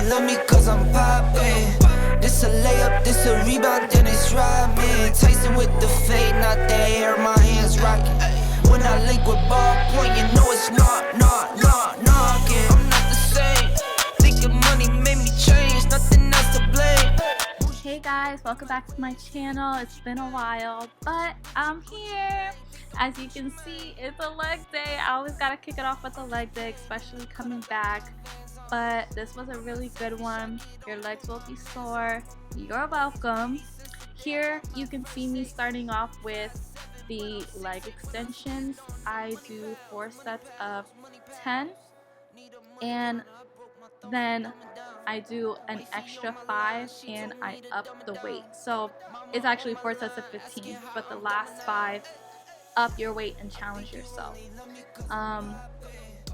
love me cause I'm poppin'. This a layup, this a rebound, then it's Robin. Tyson with the fade, not the hair, my hands rockin'. When I link with ball point, you know it's knockin'. I'm not the same. Thinking money made me change, nothing else to blame. Hey guys, welcome back to my channel. It's been a while, but I'm here. As you can see, it's a leg day. I always gotta kick it off with a leg day, especially coming back. But this was a really good one. Your legs will be sore. You're welcome. Here you can see me starting off with the leg extensions. I do 4 sets of 10, and then I do an extra 5 and I up the weight. So it's actually 4 sets of 15, but the last 5, up your weight and challenge yourself.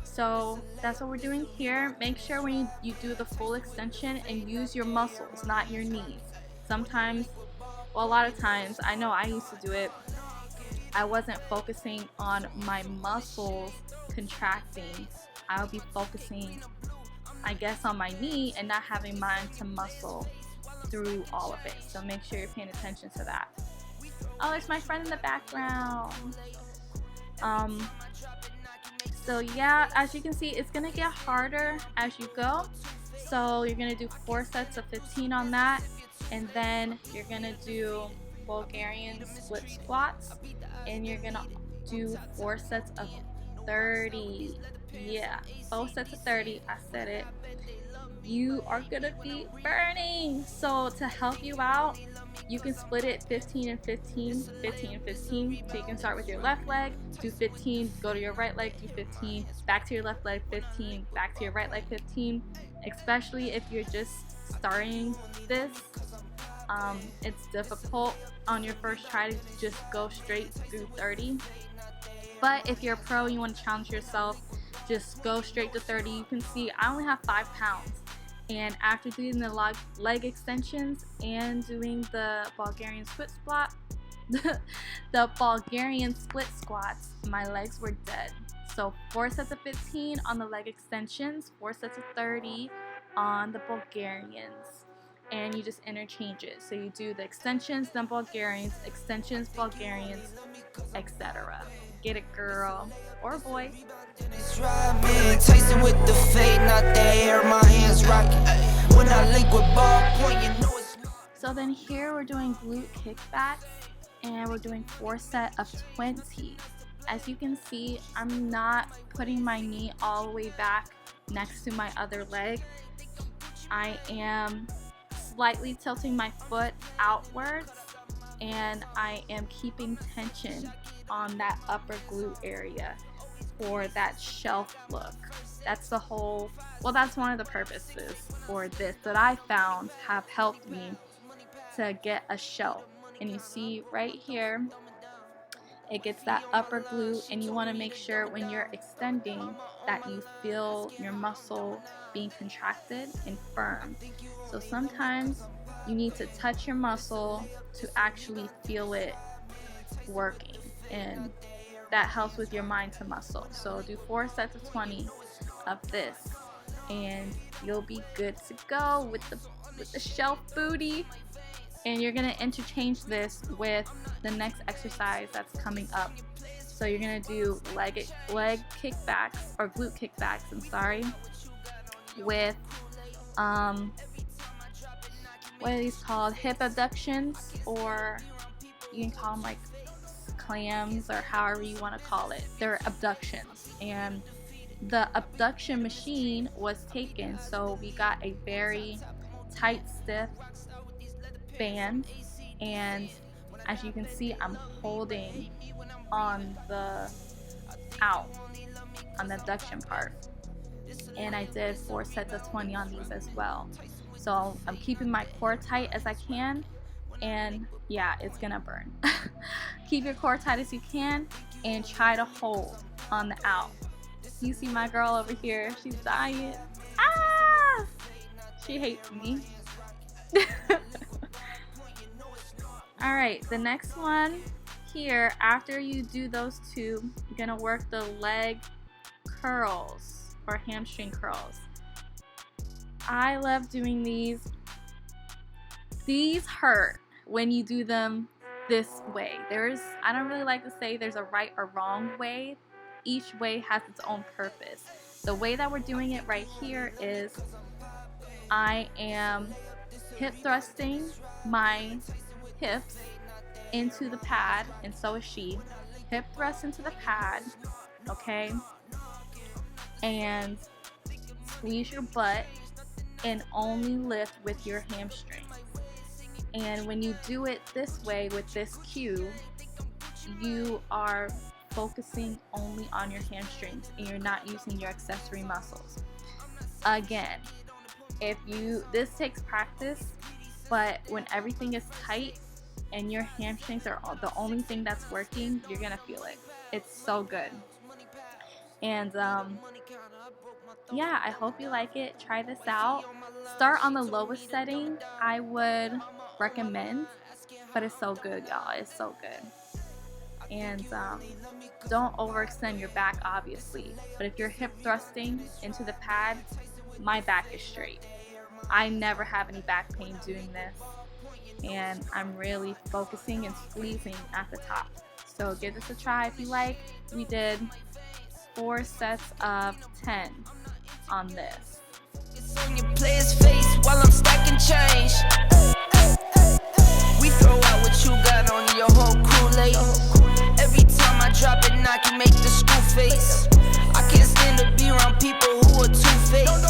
So that's what we're doing here. Make sure when you do the full extension and use your muscles, not your knees. Sometimes, well, a lot of times, I know I used to do it, I wasn't focusing on my muscles contracting. I would be focusing, I guess, on my knee and not having mind to muscle through all of it. So make sure you're paying attention to that. Oh, there's my friend in the background. So yeah, as you can see, it's gonna get harder as you go. So you're gonna do 4 sets of 15 on that, and then you're gonna do Bulgarian split squats, and you're gonna do 4 sets of 30. Yeah, both sets of 30. I said it. You are gonna be burning. So to help you out, you can split it 15 and 15, 15 and 15. So you can start with your left leg, do 15, go to your right leg, do 15, back to your left leg, 15, back to your right leg, 15. Especially if you're just starting this, it's difficult on your first try to just go straight through 30. But if you're a pro, you want to challenge yourself, just go straight to 30. You can see I only have 5 pounds. And after doing the leg extensions and doing the Bulgarian split squat, the Bulgarian split squats, my legs were dead. So 4 sets of 15 on the leg extensions, 4 sets of 30 on the Bulgarians. And you just interchange it. So you do the extensions, then Bulgarians, extensions, Bulgarians, etc. Get it, girl or boy. Tyson with the fade, not the hair, my hands rocking. When I link with ball point, you know it's. So then here we're doing glute kickbacks, and we're doing 4 sets of 20. As you can see, I'm not putting my knee all the way back next to my other leg. I am slightly tilting my foot outwards, and I am keeping tension on that upper glute area for that shelf look. That's the whole, well, that's one of the purposes for this that I found have helped me to get a shelf. And you see right here, it gets that upper glute, and you want to make sure when you're extending that you feel your muscle being contracted and firm. So sometimes you need to touch your muscle to actually feel it working, and that helps with your mind to muscle. So do 4 sets of 20 of this, and you'll be good to go with the shelf booty. And you're gonna interchange this with the next exercise that's coming up. So you're gonna do leg kickbacks, or glute kickbacks, I'm sorry, with what are these called? Hip abductions, or you can call them like clams, or however you want to call it. They're abductions, and the abduction machine was taken, so we got a very tight, stiff band, and as you can see, I'm holding on the on the abduction part, and I did 4 sets of 20 on these as well. So I'm keeping my core tight as I can, and yeah, it's gonna burn. Keep your core tight as you can and try to hold on the out. You see my girl over here, she's dying. Ah! She hates me. Alright, the next one here, after you do those 2, you're gonna work the leg curls or hamstring curls. I love doing these. These hurt when you do them this way. I don't really like to say there's a right or wrong way. Each way has its own purpose. The way that we're doing it right here is I am hip thrusting my hips into the pad, and so is she. Hip thrust into the pad, okay? And squeeze your butt and only lift with your hamstrings. And when you do it this way with this cue, you are focusing only on your hamstrings and you're not using your accessory muscles. Again, this takes practice, but when everything is tight and your hamstrings are the only thing that's working, you're gonna feel it. It's so good. And yeah, I hope you like it. Try this out. Start on the lowest setting, I would recommend, but it's so good, y'all. It's so good. And don't overextend your back, obviously, but if you're hip thrusting into the pad, my back is straight. I never have any back pain doing this, and I'm really focusing and squeezing at the top. So give this a try if you like. We did 4 sets of 10 on this. It's on your player's face while I'm stacking change. We throw out what you got on your whole crew late. Every time I drop it, knock you make the screw face. I can't stand to be around people who are two-faced.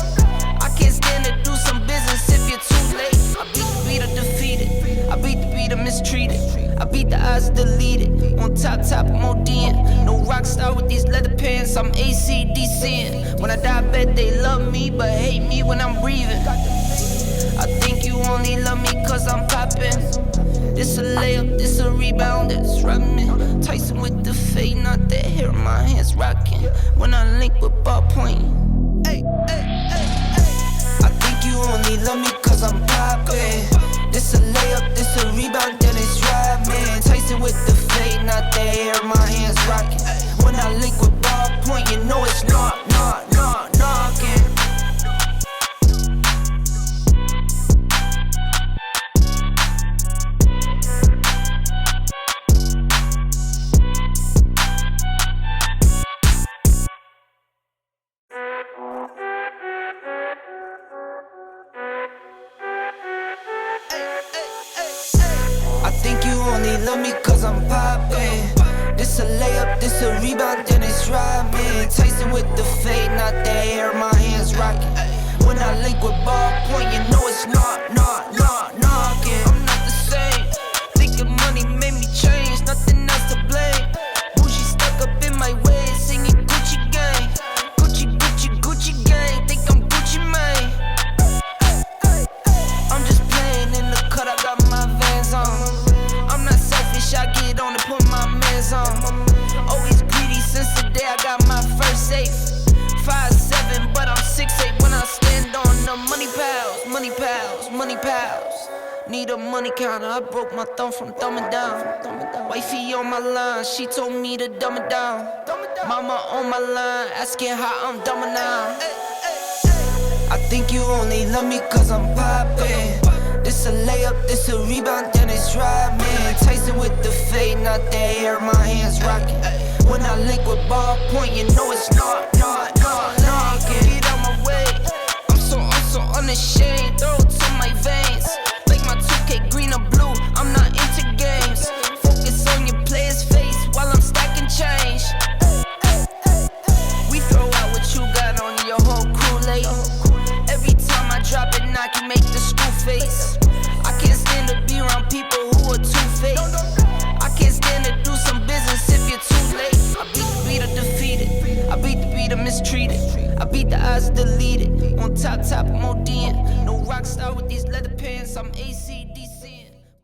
I can't stand to do some business if you're too late. I beat the beater defeated. I beat the beater mistreated. I beat the odds deleted. On top, I'm ODing. No rock star with these leather pants. I'm ACDCing. When I die, I bet they love me, but hate me when I'm breathing. I think you only love me cause I'm poppin'. This a layup, this a rebound, it's rubbing. Tyson with the fade, not the hair, my hands rocking. When I link with ball point. Hey, hey, hey, hey. I think you only love me cause I'm poppin'. This a layup, this a rebound, then it's driving. Tyson with the fade, not the hair, my hands rocking. When I link with ball point, you know it's knocking. I think you only love me cause I'm poppin'. This a layup, this a rebound, then it's driving. Tyson with the fade, not the hair, my hands rocking. When I link with ball point, you know it's knocking. I'm not the same. Thinking money made me change, nothing else to blame. Bougie stuck up in my way, singing Gucci gang. Gucci gang, think I'm Gucci Mane. I'm just playing in the cut, I got my Vans on. I'm not selfish, I get on and put my mans on. Always greedy since the day I got my first safe. 5'7", but I'm 6'8" when I stand on the money pals. Need a money counter, I broke my thumb from thumbing down. Wifey on my line, she told me to dumb it down. Mama on my line, asking how I'm dumbing now. I think you only love me cause I'm poppin'. This a layup, this a rebound, then it's driving. Tyson with the fade, not the hair, my hands rocking. When I link with ball point, you know it's knocking. Get out my way, I'm so unashamed. Throw it to my veins, like my 2K green or blue, I'm not into games. Focus on your player's face while I'm stacking change. We throw out what you got on your whole crew late. Every time I drop it, knock you make the screw face. I can't stand to be around people who are two-faced. I can't stand to do some business if you're too late. I beat the beater defeated. I beat the beater mistreated. I beat the odds deleted. On top, I'm ODing. No rock star with these leather pants, I'm AC.